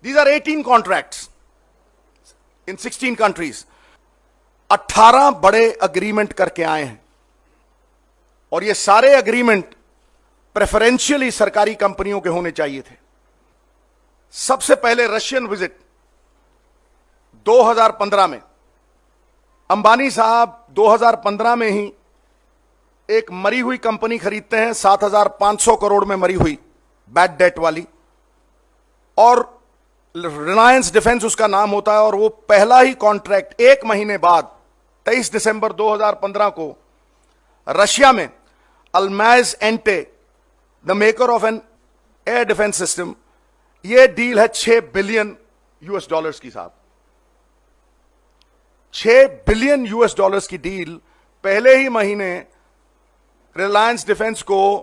These are 18 contracts in 16 countries. 18 बड़े agreement करके आए हैं और ये सारे अग्रीमेंट प्रेफरेंशियली सरकारी कंपनियों के होने चाहिए थे। सबसे पहले रशियन विजिट 2015 में अंबानी साहब 2015 में ही एक मरी हुई कंपनी खरीदते हैं 7,500 करोड़ में मरी हुई, बैड डेट वाली, और रिलायंस डिफेंस उसका नाम होता है। और वो पहला ही कॉन्ट्रैक्ट एक महीने बाद 23 दिसंबर 2015 को रशिया में Almaz Antey, the maker of an air defence system, ये डील है 6 बिलियन यूएस डॉलर्स की साहब। 6 बिलियन यूएस डॉलर्स की डील पहले ही महीने रिलायंस डिफेंस को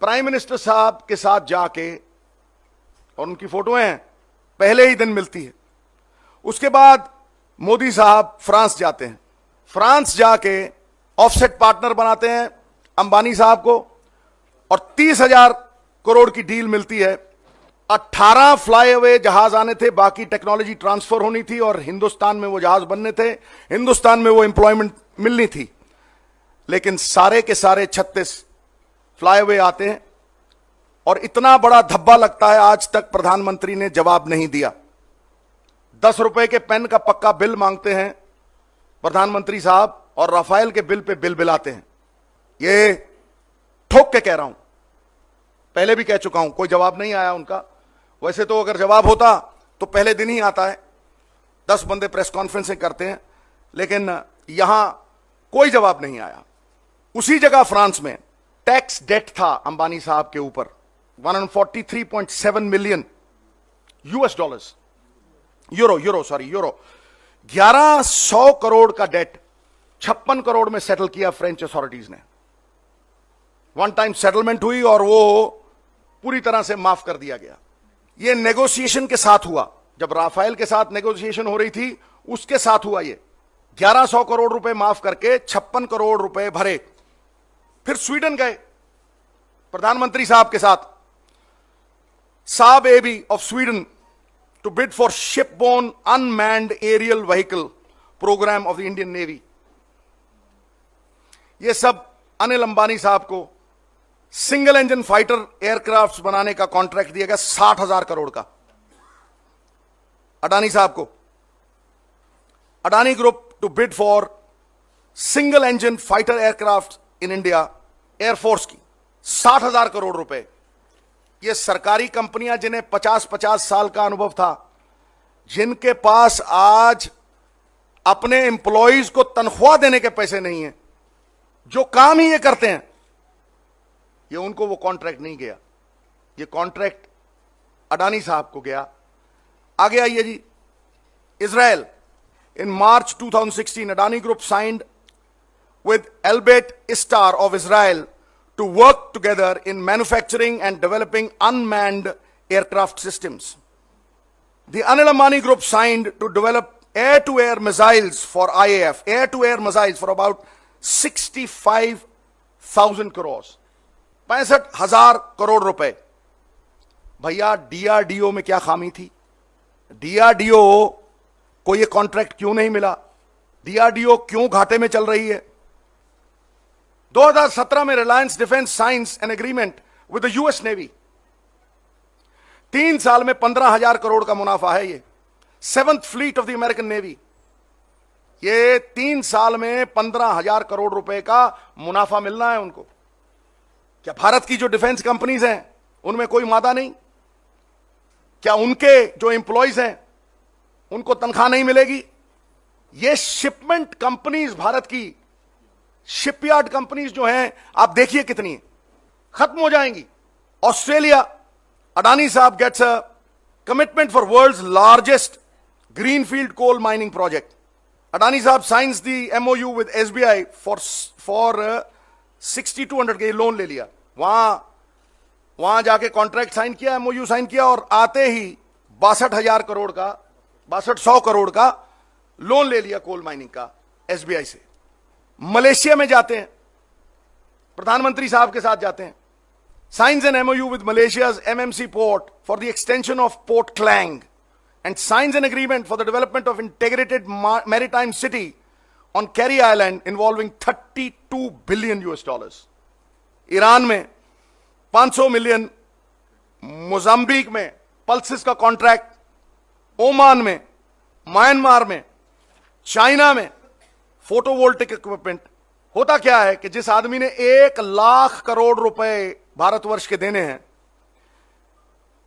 प्राइम मिनिस्टर साहब के साथ जाके, और उनकी फोटोएं हैं, पहले ही दिन मिलती है। उसके बाद मोदी साहब फ्रांस जाते हैं, फ्रांस जाके ऑफसेट पार्टनर बनाते हैं अंबानी साहब को और 30,000 करोड़ की डील मिलती है। 18 फ्लाईअवे जहाज आने थे, बाकी टेक्नोलॉजी ट्रांसफर होनी थी और हिंदुस्तान में वो जहाज बनने थे, हिंदुस्तान में वो एम्प्लॉयमेंट मिलनी थी। लेकिन सारे के सारे 36 फ्लाईअवे आते हैं और इतना बड़ा धब्बा लगता है, आज तक प्रधानमंत्री ने जवाब नहीं दिया। 10 रुपए के पेन का पक्का बिल मांगते हैं प्रधानमंत्री साहब और राफेल के बिल पे बिल बिलाते हैं। ये ठोक के कह रहा हूं, पहले भी कह चुका हूं, कोई जवाब नहीं आया उनका। वैसे तो अगर जवाब होता तो पहले दिन ही आता है, 10 बंदे प्रेस कॉन्फ्रेंसें करते हैं, लेकिन यहां कोई जवाब नहीं आया। उसी जगह फ्रांस में टैक्स डेट था अंबानी साहब के ऊपर 143.7 million US dollars, euro 1100 crore का डेट 56 करोड़ में सेटल किया फ्रेंच अथॉरिटीज ने। वन टाइम सेटलमेंट हुई और वो पूरी तरह से माफ कर दिया गया। ये नेगोशिएशन के साथ हुआ, जब राफेल के साथ नेगोशिएशन हो रही थी उसके साथ हुआ। ये 1100 करोड़ रुपए माफ करके 56 करोड़ रुपए भरे। फिर स्वीडन गए प्रधानमंत्री साहब के साथ, Saab AB of Sweden, to bid for shipborne unmanned aerial vehicle programme of the Indian Navy. ये सब अनिल अंबानी साहब को सिंगल इंजन फाइटर एयरक्राफ्ट बनाने का कॉन्ट्रैक्ट दिया गया 60,000 करोड़ का। अडानी साहब को, Adani group to bid for single engine fighter aircraft in India, air force की 60,000 करोड़ रुपए। ये सरकारी कंपनियां जिन्हें 50-50 साल का अनुभव था, जिनके पास आज अपने एम्प्लॉइज को तनख्वाह देने के पैसे नहीं है, जो काम ही ये करते हैं, ये उनको वो कॉन्ट्रैक्ट नहीं गया। ये कॉन्ट्रैक्ट अडानी साहब को गया। आगे आइए जी, Israel. In March 2016 Adani group signed with Elbit Istar of Israel to work together in manufacturing and developing unmanned aircraft systems. The Anil Ambani Group signed to develop air-to-air missiles for IAF, air-to-air missiles for about 65,000 crores, 65,000 crore रुपए। भैया DRDO में क्या खामी थी? DRDO को ये contract क्यों नहीं मिला? डीआरडीओ क्यों घाटे में चल रही है? 2017 में Reliance defence science an agreement with the US navy. 3 साल में 15,000 करोड़ का मुनाफा है। ये 7th fleet of the American navy. ये 3 साल में 15,000 करोड़ रुपए का मुनाफा मिलना है उनको। क्या भारत की जो डिफेंस कंपनीज हैं उनमें कोई मादा नहीं? क्या उनके जो एम्प्लॉइज हैं उनको तनख्वाह नहीं मिलेगी? ये शिपमेंट कंपनीज, भारत की शिपयार्ड कंपनीज जो हैं, आप देखिए कितनी खत्म हो जाएंगी। ऑस्ट्रेलिया, अडानी साहब gets a commitment for world's largest greenfield coal mining project. Adani साहब signs the MOU with SBI for 6,200 के लोन ले लिया। वहां जाके कॉन्ट्रैक्ट साइन किया, एमओयू साइन किया और आते ही 62,000 करोड़ का, 6200 करोड़ का लोन ले लिया कोल माइनिंग का एसबीआई से। मलेशिया में जाते हैं, प्रधानमंत्री साहब के साथ जाते हैं, signs an MOU with Malaysia's MMC port for the extension of Port Klang, and signs an agreement for the development of integrated maritime city on Kerry Island involving $32 billion US. Iran में 500 million, Mozambique में pulses का contract, Oman में, Myanmar में, China में photovoltaic equipment. होता क्या है कि जिस आदमी ने 1 लाख करोड़ रुपए भारतवर्ष के देने हैं,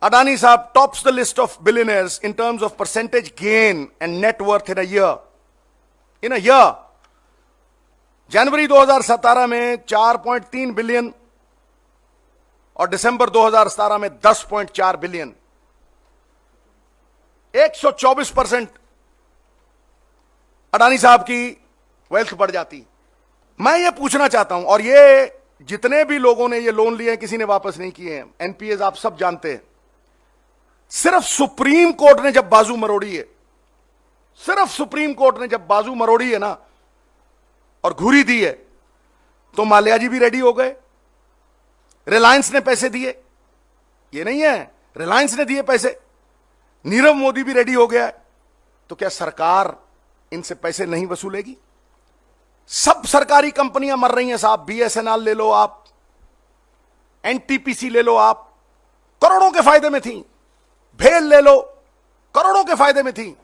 अडानी साहब tops the list of billionaires in terms of percentage gain and net worth in a year. जनवरी 2017 में 4.3 बिलियन और दिसंबर 2017 में 10.4 बिलियन, 124% अडानी साहब की वेल्थ बढ़ जाती। मैं ये पूछना चाहता हूं, और ये जितने भी लोगों ने ये लोन लिए हैं किसी ने वापस नहीं किए हैं, एनपीएस आप सब जानते हैं। सिर्फ सुप्रीम कोर्ट ने जब बाजू मरोड़ी है, सिर्फ सुप्रीम कोर्ट ने जब बाजू मरोड़ी है ना और घुरी दी है, तो माल्या जी भी रेडी हो गए, रिलायंस ने पैसे दिए, ये नहीं है, रिलायंस ने दिए पैसे, नीरव मोदी भी रेडी हो गया है। तो क्या सरकार इनसे पैसे नहीं वसूलेगी? सब सरकारी कंपनियां मर रही हैं साहब, बीएसएनएल ले लो आप, एनटीपीसी ले लो आप, करोड़ों के फायदे में थी, भेल ले लो, करोड़ों के फायदे में थी।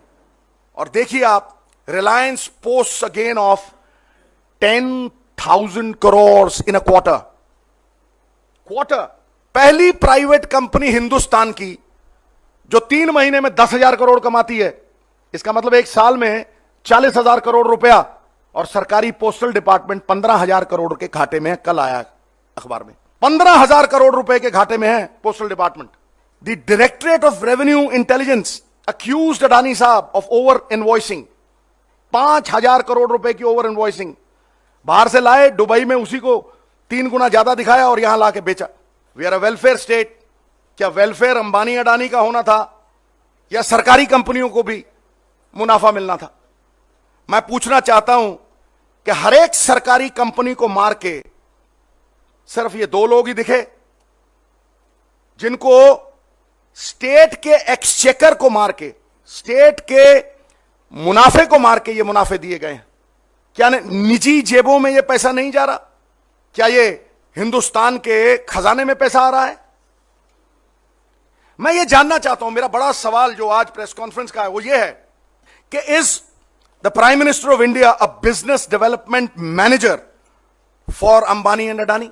और देखिए आप, Reliance post a gain of 10,000 crore in a quarter. पहली प्राइवेट कंपनी हिंदुस्तान की जो 3 महीने में 10,000 करोड़ कमाती है। इसका मतलब एक साल में 40,000 करोड़ रुपया, और सरकारी पोस्टल डिपार्टमेंट 15,000 करोड़ के घाटे में है। कल आया अखबार में 15,000 करोड़ रुपए के घाटे में है postal department. The directorate of revenue intelligence accused Adani साहब ऑफ ओवर इनवॉइसिंग, 5,000 करोड़ रुपए की ओवर इनवॉइसिंग। बाहर से लाए, दुबई में उसी को 3 गुना ज्यादा दिखाया और यहां लाके बेचा। We are a welfare state. क्या वेलफेयर अंबानी अडानी का होना था या सरकारी कंपनियों को भी मुनाफा मिलना था? मैं पूछना चाहता हूं कि हर एक सरकारी कंपनी को मार के सिर्फ ये 2 लोग ही दिखे जिनको स्टेट के एक्सचेकर को मार के, स्टेट के मुनाफे को मार के ये मुनाफे दिए गए हैं। क्या निजी जेबों में ये पैसा नहीं जा रहा? क्या ये हिंदुस्तान के खजाने में पैसा आ रहा है? मैं ये जानना चाहता हूं, मेरा बड़ा सवाल जो आज प्रेस कॉन्फ्रेंस का है वो ये है कि is the prime minister of India a business development manager for Ambani and Adani?